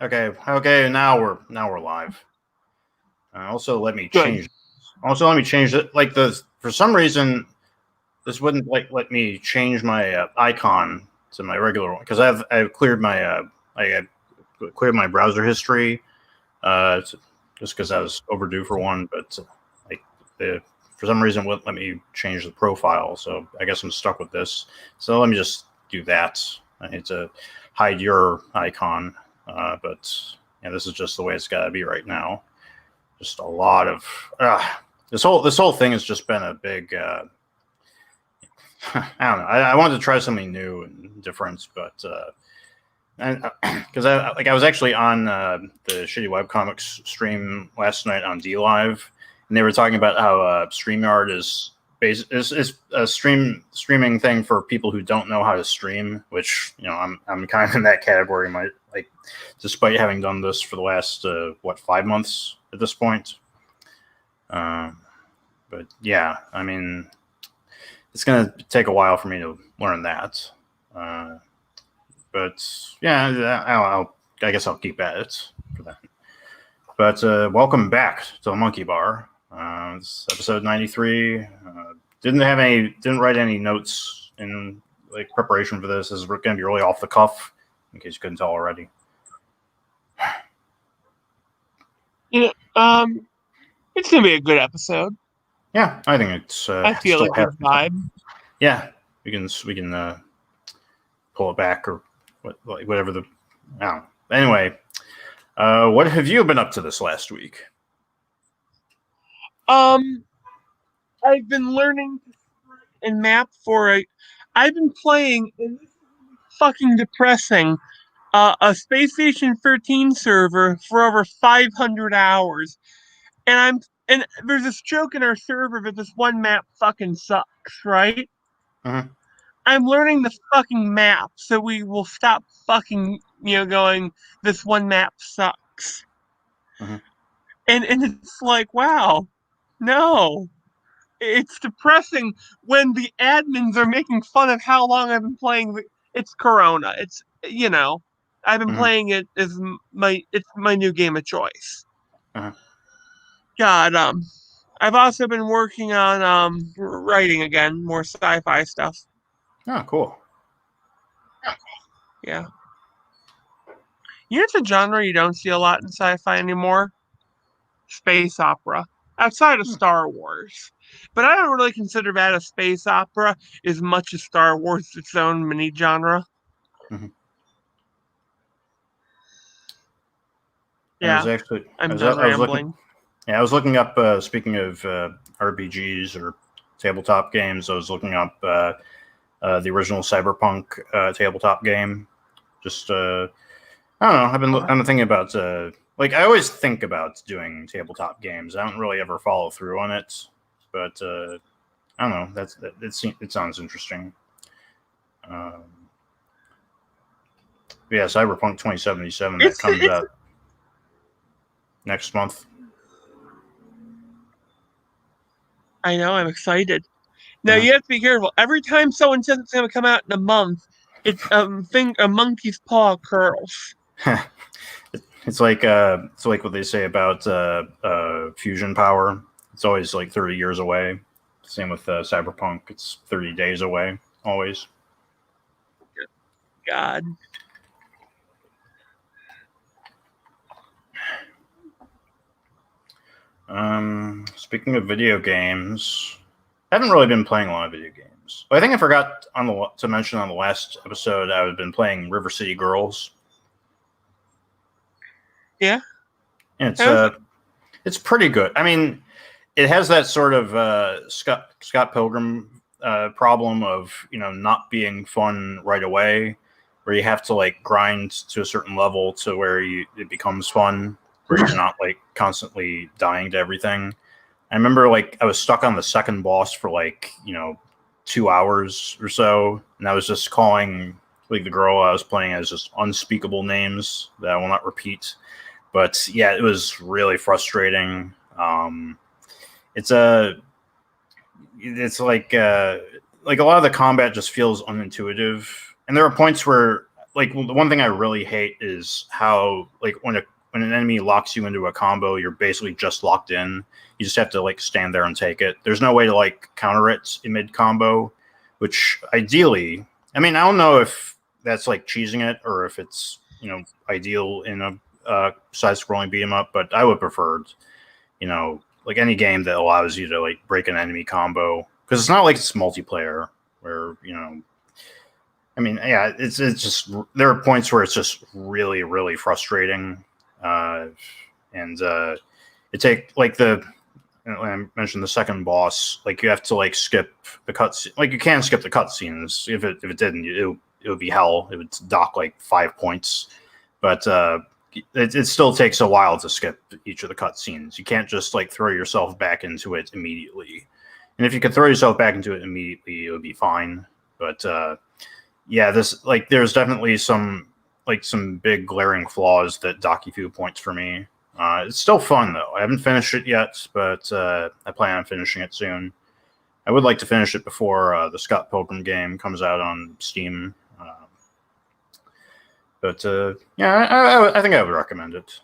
Okay. Now we're live. Also, let me Good. change. it. Like for some reason, this wouldn't let me change my icon to my regular one because I've cleared my I cleared my browser history just because I was overdue for one, but like for some reason it wouldn't let me change the profile. So I guess I'm stuck with this. So let me just do that. I need to hide your icon, but yeah, this is just the way it's got to be right now. Just a lot of this whole thing has just been a big. I don't know. I wanted to try something new and different, but because I was actually on the Shitty Webcomics stream last night on DLive, and they were talking about how StreamYard is a streaming thing for people who don't know how to stream, which I'm kind of in that category. Despite having done this for the last 5 months at this point. But yeah, I mean, it's gonna take a while for me to learn that. But yeah, I guess I'll keep at it for that. But welcome back to the Monkey Bar. It's episode 93. Didn't write any notes in preparation for this. This is going to be really off the cuff, in case you couldn't tell already. It's gonna be a good episode. Yeah, I think it's. I feel a good vibe. Yeah, we can pull it back or whatever the. Oh, anyway, what have you been up to this last week? I've been learning and map I've been playing, and this is fucking depressing. A Space Station 13 server for over 500 hours, and there's this joke in our server that this one map fucking sucks, right? Mm-hmm. I'm learning the fucking map, so we will stop fucking going. This one map sucks, Mm-hmm. and it's like, wow, no. It's depressing when the admins are making fun of how long I've been playing. It's Corona. It's I've been playing it as it's my new game of choice. Uh-huh. God, I've also been working on writing again, more sci-fi stuff. Oh, cool. Yeah. It's a genre you don't see a lot in sci-fi anymore. Space opera. Outside of Star Wars. But I don't really consider that a space opera as much as Star Wars is its own mini genre. Mm-hmm. Yeah, I'm done rambling. I was looking up. Speaking of RPGs or tabletop games, I was looking up the original Cyberpunk tabletop game. Just I don't know. I've been thinking about I always think about doing tabletop games. I don't really ever follow through on it, but I don't know. It sounds interesting. Yeah, Cyberpunk 2077 that comes out next month. I know, I'm excited. Now you have to be careful. Every time someone says it's going to come out in a month, it's a monkey's paw curls. It's like what they say about fusion power. It's always like 30 years away. Same with Cyberpunk. It's 30 days away always. God. Speaking of video games, I haven't really been playing a lot of video games. But I think I forgot to mention on the last episode I've been playing River City Girls. Yeah. It's pretty good. I mean, it has that sort of Scott Pilgrim problem of not being fun right away, where you have to grind to a certain level to where it becomes fun, where you're not constantly dying to everything. I remember I was stuck on the second boss for 2 hours or so, and I was just calling the girl I was playing as just unspeakable names that I will not repeat. But yeah, it was really frustrating. It's like a lot of the combat just feels unintuitive, and there are points where like the one thing I really hate is how like when an enemy locks you into a combo, you're basically just locked in. You just have to like stand there and take it. There's no way to like counter it in mid combo, which ideally, I mean, I don't know if that's like cheesing it or if it's ideal in a side scrolling beat 'em up, but I would prefer like any game that allows you to like break an enemy combo, because it's not like it's multiplayer where I mean, yeah, it's just there are points where it's just really really frustrating, and it take like when I mentioned the second boss, like you have to like skip the cutscene. Like you can skip the cutscenes. If it didn't, it would be hell. It would dock like 5 points, but it still takes a while to skip each of the cutscenes. You can't just like throw yourself back into it immediately. And if you could throw yourself back into it immediately, it would be fine. But yeah, this like there's definitely some big glaring flaws that dock a few points for me. It's still fun though. I haven't finished it yet, but I plan on finishing it soon. I would like to finish it before the Scott Pilgrim game comes out on Steam. But yeah, I think I would recommend it.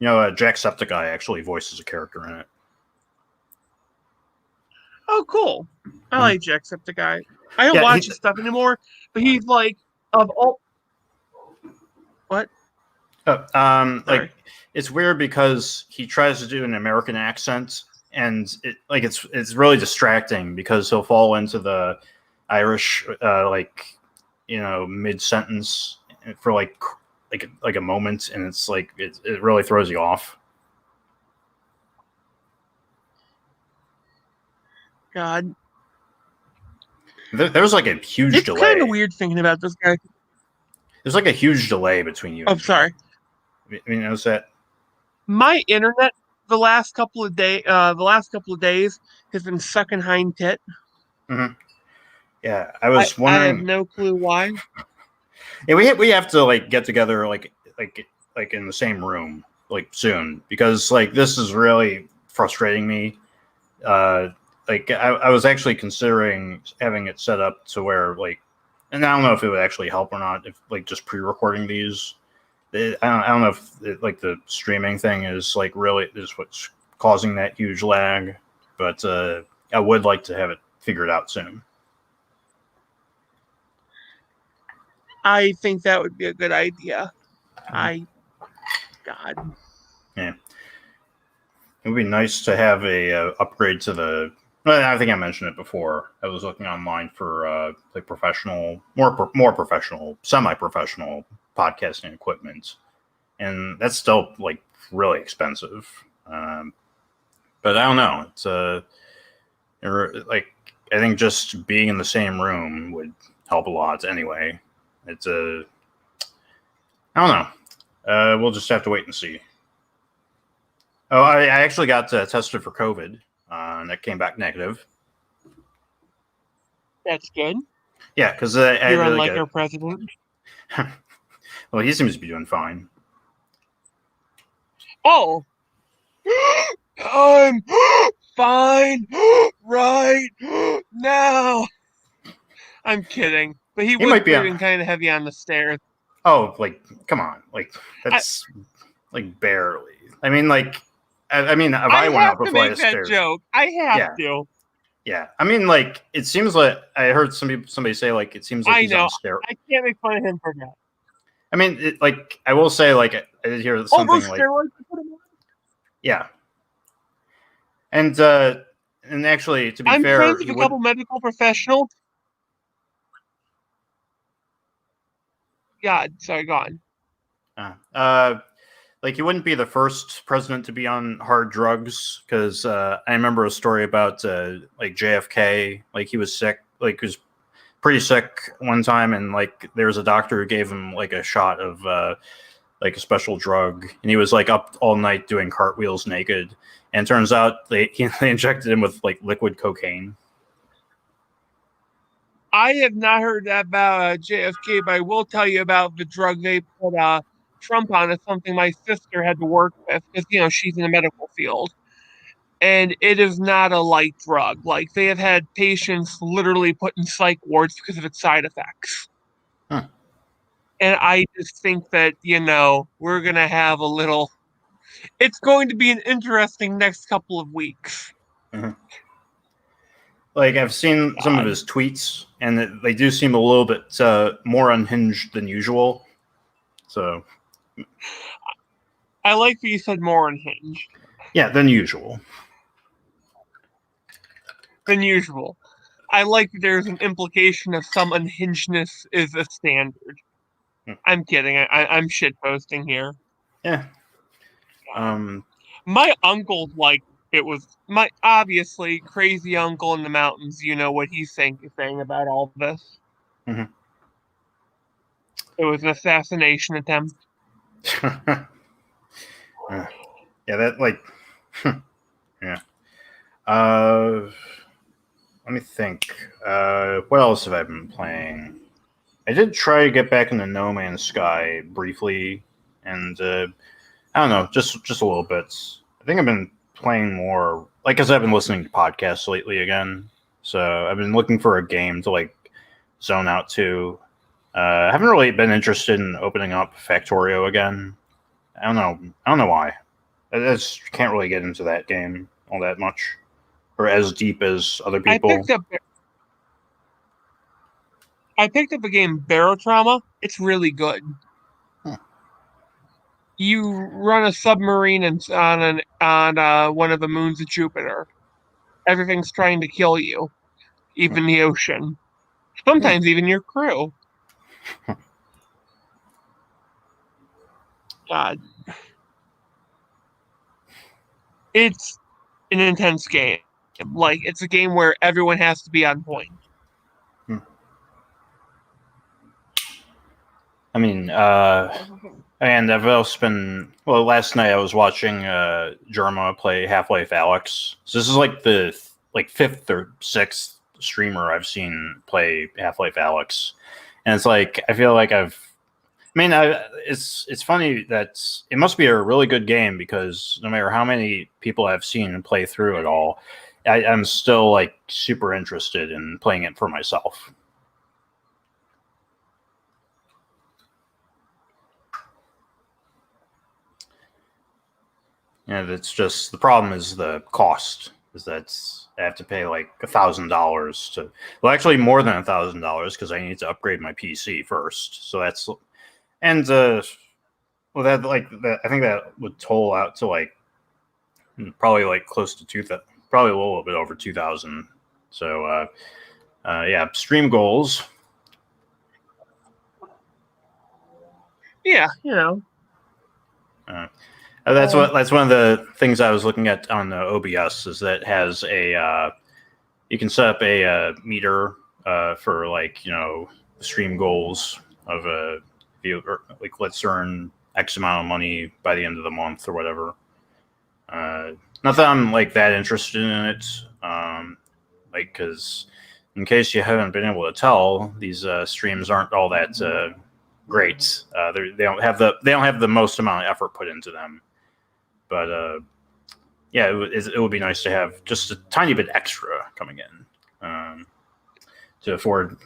Jacksepticeye actually voices a character in it. Oh, cool. I like Jacksepticeye. I don't watch his stuff anymore, but he's like of all. What? Like it's weird because he tries to do an American accent, and it's really distracting because he'll fall into the Irish mid sentence for like a moment, and it's like it really throws you off. God, there's like a huge delay. It's kind of weird thinking about this guy. There's like a huge delay between you. Oh, sorry. I mean, notice that my internet the last couple of days has been sucking hind tit. Mm-hmm. Yeah, I was wondering. I have no clue why. Yeah, we have to like get together like in the same room like soon, because like this is really frustrating me. Like I was actually considering having it set up to where like, and I don't know if it would actually help or not, if like just pre-recording these. I don't know if like the streaming thing is like really is what's causing that huge lag, but I would like to have it figured out soon. I think that would be a good idea. God. Yeah. It would be nice to have a upgrade to the. Well, I think I mentioned it before. I was looking online for like professional, more professional, semi-professional podcasting equipment, and that's still like really expensive. But I don't know. It's like I think just being in the same room would help a lot. Anyway, it's I don't know. We'll just have to wait and see. Oh, I actually got tested for COVID, and that came back negative. That's good. Yeah, because you're unlike our president. Well, he seems to be doing fine. Oh, I'm fine right now. I'm kidding, but he was might be breathing kind of heavy on the stairs. Oh, like come on, like that's like barely. I mean, like I mean, if I went up a flight of stairs, joke. I have to. Yeah, I mean, like it seems like I heard somebody say like it seems like he's on steroids. I can't make fun of him for that. I mean, like I will say, like I did hear something like steroids. Yeah, and actually, to be fair, I'm friends with a couple medical professionals. God, sorry, go on. Like he wouldn't be the first president to be on hard drugs, because I remember a story about like JFK. Like he was sick, like he was pretty sick one time, and like there was a doctor who gave him like a shot of like a special drug, and he was like up all night doing cartwheels naked. And it turns out they injected him with like liquid cocaine. I have not heard that about JFK, but I will tell you about the drug they put Trump on. It's something my sister had to work with because she's in the medical field, and it is not a light drug. Like they have had patients literally put in psych wards because of its side effects. Huh. And I just think that, we're going to have a little. It's going to be an interesting next couple of weeks. Mhm. Like I've seen some of God. his tweets, and they do seem a little bit more unhinged than usual. So I like that you said more unhinged yeah, than usual. than usual. I like that there's an implication of some unhingedness is a standard. Hmm. I'm kidding. I'm shitposting here. Yeah. God. My uncle, like, it was my obviously crazy uncle in the mountains. You know what he's saying about all this. Mhm. It was an assassination attempt. Yeah, that like, yeah. Uh, Let me think. What else have I been playing? I did try to get back into No Man's Sky briefly, and I don't know, just a little bit. I think I've been playing more, like, because I've been listening to podcasts lately again. So I've been looking for a game to like zone out to. I haven't really been interested in opening up Factorio again. I don't know. I don't know why. I just can't really get into that game all that much, or as deep as other I people. picked up I picked up a game Barotrauma. It's really good. Hmm. You run a submarine on one of the moons of Jupiter. Everything's trying to kill you, Hmm. even the ocean. Hmm. Sometimes even your crew. God, it's an intense game. Like it's a game where everyone has to be on point. Hmm. I mean, and I've also been, well, last night I was watching Germa play Half-Life Alex. So this is like the like fifth or sixth streamer I've seen play Half-Life Alex, and it's like I feel like it's funny that it must be a really good game because no matter how many people I've seen play through it all, I'm still like super interested in playing it for myself. And it's just the problem is the cost. Is that I have to pay like $1,000 to, well, actually more than $1,000 because I need to upgrade my PC first. So that's, and well, that like that I think that would toll out to like probably like close to probably a little bit over 2,000. So yeah, stream goals. Yeah, Uh, Um, that's one of the things I was looking at on the OBS is that it has a you can set up a meter for like stream goals of a like let's earn X amount of money by the end of the month or whatever. Uh, Not that I'm like that interested in it, like because in case you haven't been able to tell, these streams aren't all that great. They don't have the most amount of effort put into them, but yeah, it would be nice to have just a tiny bit extra coming in to afford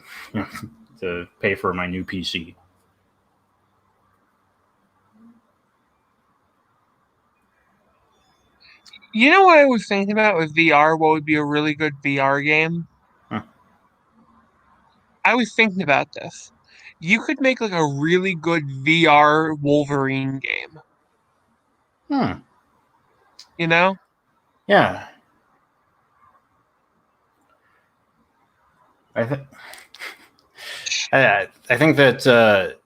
to pay for my new PC. you know what I was thinking about with VR? What would be a really good VR game? Huh. I was thinking about this. You could make like a really good VR Wolverine game. Hmm. You know? Yeah. I think I think that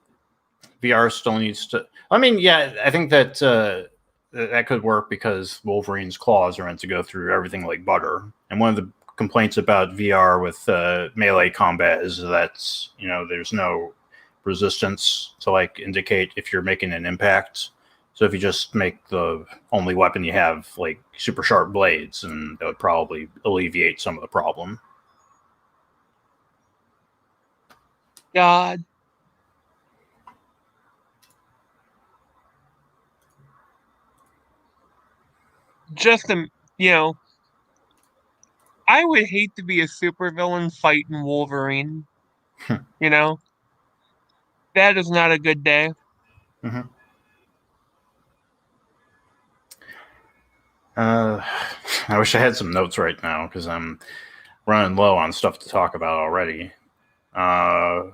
VR still needs to. I mean, yeah, I think that that could work because Wolverine's claws are meant to go through everything like butter. And one of the complaints about VR with melee combat is that there's no resistance to like indicate if you're making an impact. So if you just make the only weapon you have like super sharp blades, and that would probably alleviate some of the problem. God. Just a, you know, I would hate to be a supervillain fighting Wolverine, you know? That is not a good day. Mm-hmm. I wish I had some notes right now because I'm running low on stuff to talk about already. Let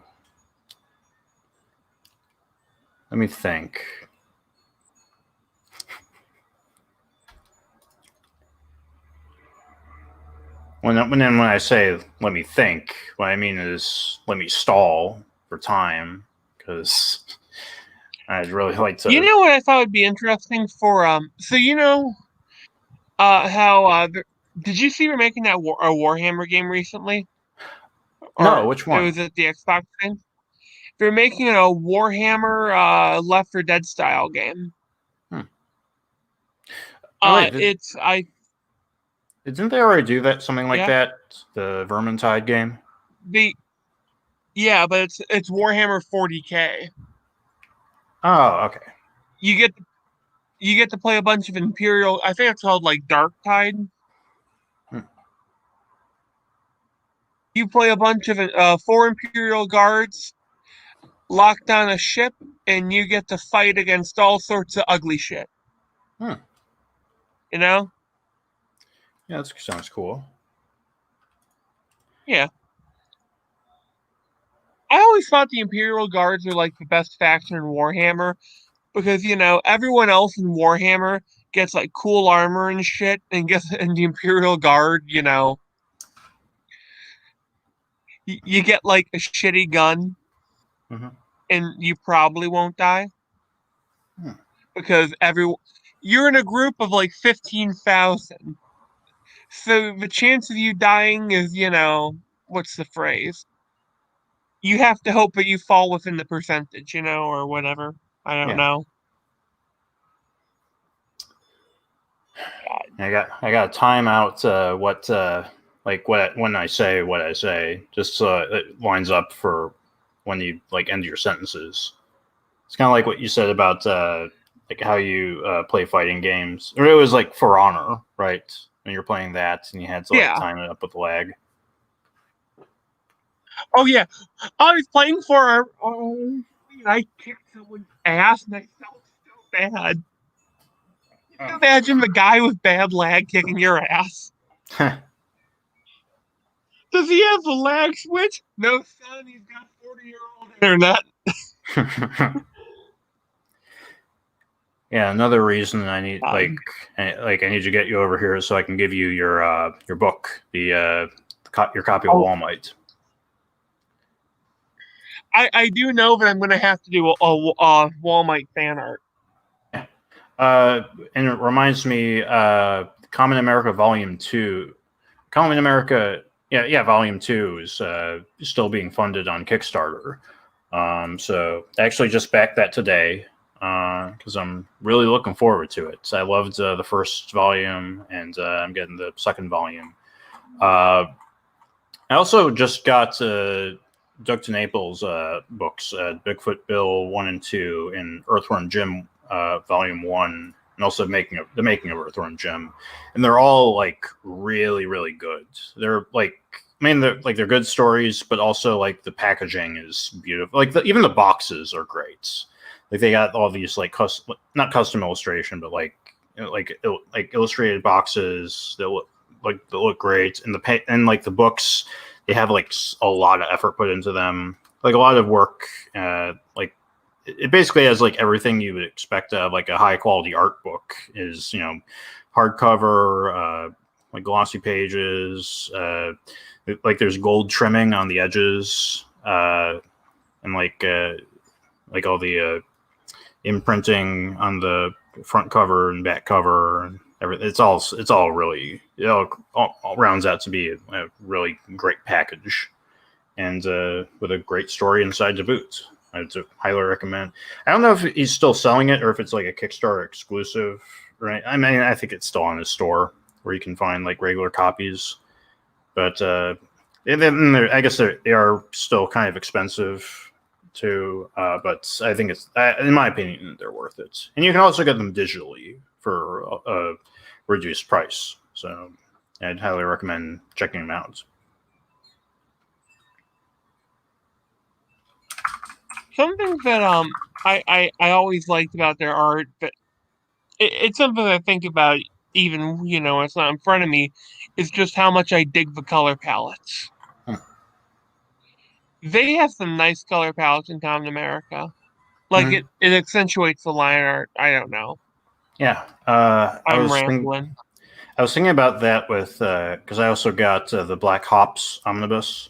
me think. When I say let me think, what I mean is let me stall for time because I'd really like to. You know what I thought would be interesting for so you know how did you see we're making that a Warhammer game recently? No, Or which it one? was at the Xbox thing? They're making a Warhammer Left 4 Dead style game. Hmm. Oh wait, It's I didn't they already do that? Something like yeah that? The Vermintide game. the yeah, but it's Warhammer 40K. Oh, okay. You get you get to play a bunch of Imperial. I think it's called like Dark Tide. Hmm. You play a bunch of 4 Imperial guards locked on a ship, and you get to fight against all sorts of ugly shit. Hmm. You know? Yeah, that sounds cool. Yeah. I always thought the Imperial Guards are like the best faction in Warhammer because you know everyone else in Warhammer gets like cool armor and shit, and gets and the Imperial Guard, you know, you get like a shitty gun, Mm-hmm. and you probably won't die Hmm. because you're in a group of like 15,000. So the chance of you dying is, you know, what's the phrase? You have to hope that you fall within the percentage, you know, or whatever. I don't Yeah. know. I got to time out what like what when I say what I say, just so it lines up for when you like end your sentences. It's kind of like what you said about like how you play fighting games, or it was like For Honor, right? When you're playing that, and you had to like Yeah. time it up with lag. Oh yeah. I was playing for I kicked someone's ass and I felt so bad. Can you Oh. imagine the guy with bad lag kicking your ass? Does he have the lag switch? No, son, he's got 40-year-old internet. Yeah, another reason I need God. like I need to get you over here so I can give you your book, your copy of Oh, Walmart. I do know that I'm going to have to do Walmart fan art. And it reminds me, Common America Volume 2. Common America, yeah, Volume 2 is still being funded on Kickstarter. So I actually just backed that today because I'm really looking forward to it. I loved the first volume, and I'm getting the second volume. I also just got Doug Naples books, Bigfoot Bill 1 and 2, and Earthworm Jim Volume 1, and also the making of Earthworm Jim. And they're all like really, really good. They're like, I mean, they're good stories, but also like the packaging is beautiful. Like even the boxes are great. Like they got all these like not custom illustration, but like like illustrated boxes that look great, and and like the books, they have like a lot of effort put into them, like a lot of work. Like it basically has like everything you would expect of like a high quality art book is, hardcover, like glossy pages, like there's gold trimming on the edges, and like all the imprinting on the front cover and back cover and everything. All rounds out to be a really great package, and with a great story inside the boot. I'd highly recommend. I don't know if he's still selling it or if it's like a Kickstarter exclusive. Right? I mean, I think it's still on his store where you can find like regular copies, but and then I guess they are still kind of expensive too. But I think in my opinion, they're worth it. And you can also get them digitally for a reduced price. So I'd highly recommend checking them out. something that I always liked about their art, but it's something I think about even it's not in front of me, is just how much I dig the color palettes. Hmm. They have some nice color palettes in Common America. Like Mhm. it accentuates the line art. I don't know. Yeah, I'm rambling. I was thinking about that with because I also got the Black Hops omnibus,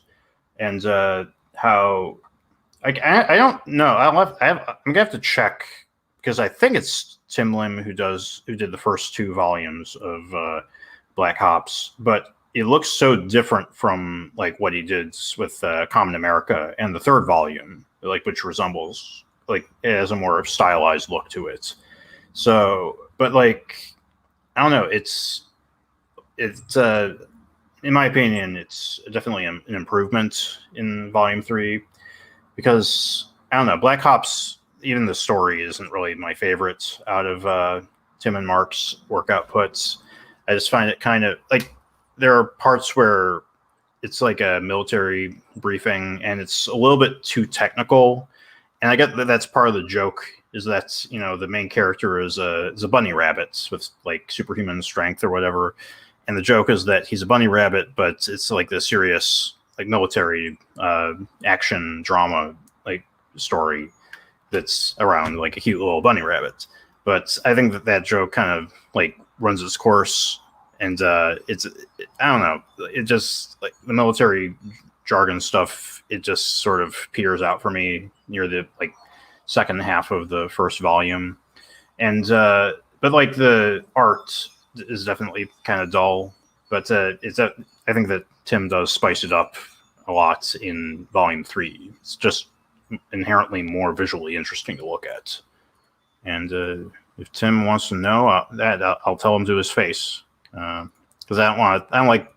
and how like I don't know. I'm gonna have to check because I think it's Tim Lim who did the first two volumes of Black Hops, but it looks so different from like what he did with Common America and the third volume, like which resembles like it has a more stylized look to it. So, but like I don't know, it's in my opinion, it's definitely an improvement in Volume 3 because I don't know, Black Ops. Even the story isn't really my favorite out of Tim and Mark's work outputs. I just find it kind of like there are parts where it's like a military briefing and it's a little bit too technical. And I get that that's part of the joke is that the main character is a bunny rabbit with like superhuman strength or whatever, and the joke is that he's a bunny rabbit, but it's like the serious like military action drama like story that's around like a cute little bunny rabbit. But I think that joke kind of like runs its course, and it's I don't know, it just like the military jargon stuff. It just sort of peters out for me near the like second half of the first volume, and but like the art is definitely kind of dull. But I think that Tim does spice it up a lot in volume 3. It's just inherently more visually interesting to look at. And if Tim wants to know I'll tell him to his face because I don't like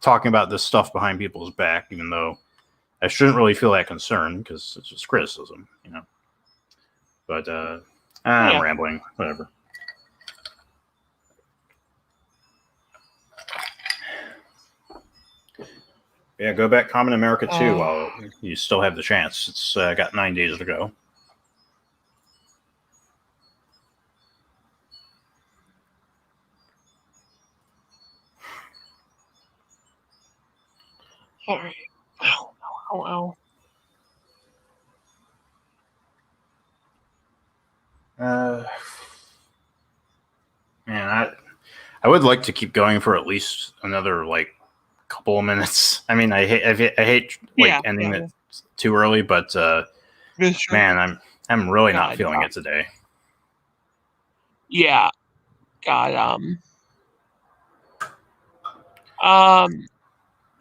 talking about this stuff behind people's back, even though I shouldn't really feel that concerned because it's just criticism, But I'm rambling. Whatever. Yeah, go back Common America 2 while you still have the chance. It's got 9 days to go. All right. Ow. Man, I would like to keep going for at least another like couple of minutes. I mean, I hate like ending it too early, but man, I'm really not feeling it today. Yeah, God.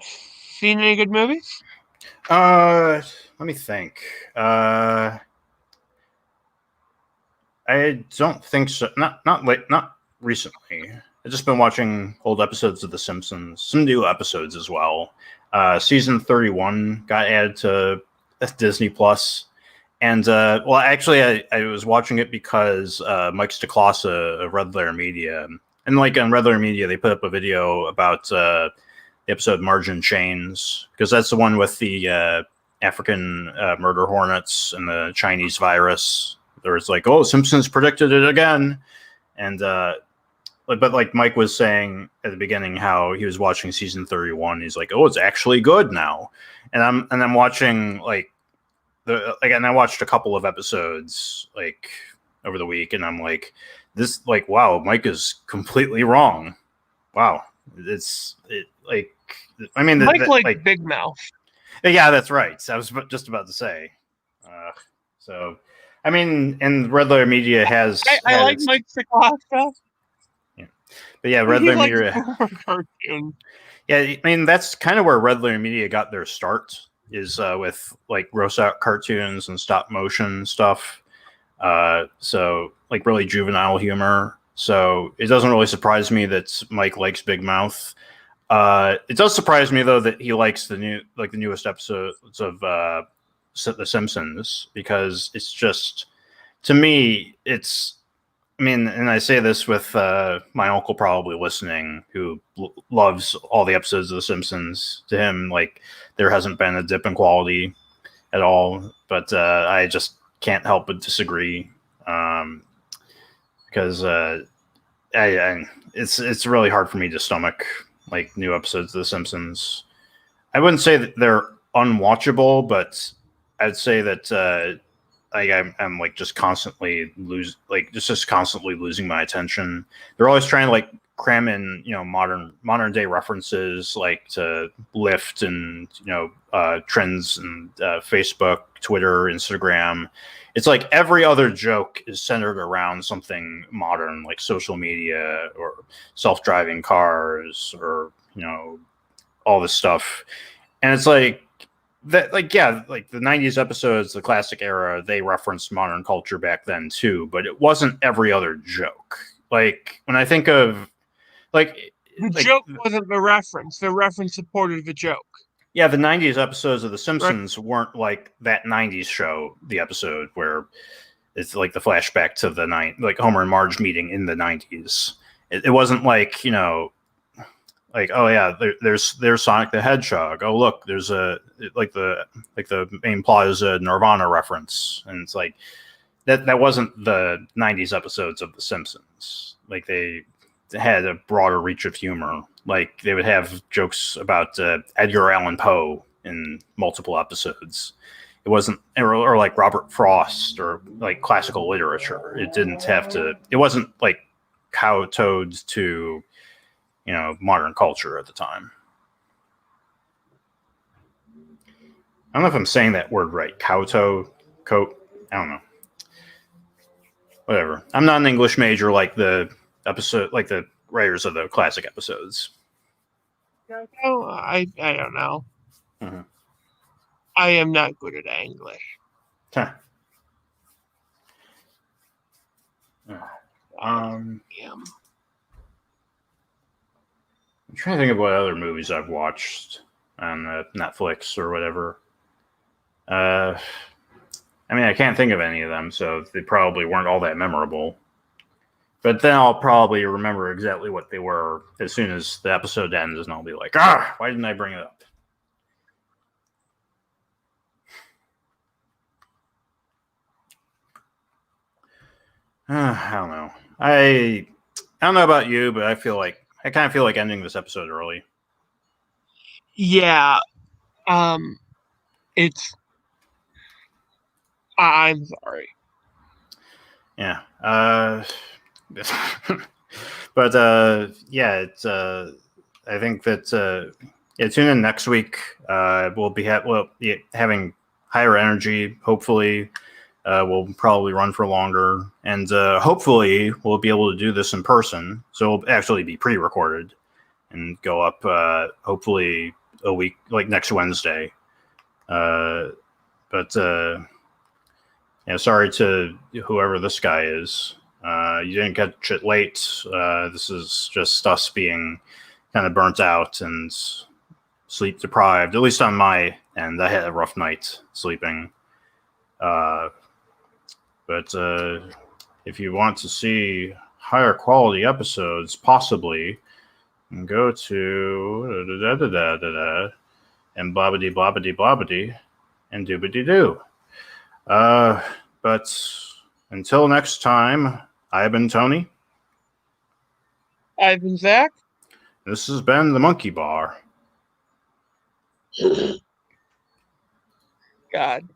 Seen any good movies? Let me think. I don't think so. Not recently. I've just been watching old episodes of The Simpsons, some new episodes as well. Season 31 got added to Disney Plus, and well, actually, I was watching it because Mike Stacklasa of Red Letter Media, and like on Red Letter Media, they put up a video about the episode Margin Chains, because that's the one with the African murder hornets and the Chinese virus. There was like, oh, Simpsons predicted it again, and but like Mike was saying at the beginning, how he was watching season 31. He's like, oh, it's actually good now, and I'm watching like and I watched a couple of episodes like over the week, and I'm like, this like, wow, Mike is completely wrong. Wow, like, I mean, Mike like Big Mouth. Yeah, that's right. I was just about to say. So, I mean, and Red Letter Media has. I like Mike Stacklasa. Yeah, but yeah, Red Letter Media. Cartoon. Yeah, I mean that's kind of where Red Letter Media got their start, is with like gross out cartoons and stop motion stuff. So like really juvenile humor. So it doesn't really surprise me that Mike likes Big Mouth. It does surprise me though that he likes the newest episodes of The Simpsons, because it's just, to me, it's. I mean, and I say this with my uncle probably listening, who loves all the episodes of The Simpsons. To him, like, there hasn't been a dip in quality. at all, but I just can't help but disagree because it's really hard for me to stomach like new episodes of The Simpsons. I wouldn't say that they're unwatchable, but I'd say that I'm like just constantly constantly losing my attention. They're always trying to like cram in modern day references like to Lyft and trends and Facebook, Twitter, Instagram. It's like every other joke is centered around something modern, like social media or self-driving cars or all this stuff. And it's like that, like, yeah, like the 90s episodes, the classic era, they referenced modern culture back then too, but it wasn't every other joke. Like when I think of the joke wasn't the reference supported the joke. Yeah, the 90s episodes of The Simpsons weren't like that 90s show, the episode where it's like the flashback to the like Homer and Marge meeting in the 90s. It wasn't like, like, oh yeah, there's Sonic the Hedgehog. Oh look, there's the main plot is a Nirvana reference, and it's like that wasn't the 90s episodes of The Simpsons. Like they had a broader reach of humor. Like they would have jokes about Edgar Allan Poe in multiple episodes. It wasn't or like Robert Frost or like classical literature. It didn't have to. It wasn't like kowtowed to modern culture at the time. I don't know if I'm saying that word right. Kowtow, coat. I don't know. Whatever. I'm not an English major like the episode, like the writers of the classic episodes. Oh, I don't know. Mm-hmm. I am not good at English. Huh. I'm trying to think of what other movies I've watched on Netflix or whatever. I mean, I can't think of any of them, so they probably weren't all that memorable. But then I'll probably remember exactly what they were as soon as the episode ends, and I'll be like, why didn't I bring it up? I don't know. I don't know about you, but I kind of feel like ending this episode early. Yeah. I'm sorry. Yeah. But yeah, it's I think that tune in next week. We'll be having higher energy. Hopefully, we'll probably run for longer, and hopefully we'll be able to do this in person. So it'll actually be pre-recorded and go up hopefully a week, like next Wednesday. But sorry to whoever this guy is. You didn't catch it late. This is just us being kind of burnt out and sleep deprived, at least on my end. I had a rough night sleeping. But if you want to see higher quality episodes, possibly, go to and blobbity blobbity blobbity and doobity doo. But until next time, I've been Tony. I've been Zach. This has been the Monkey Bar. God.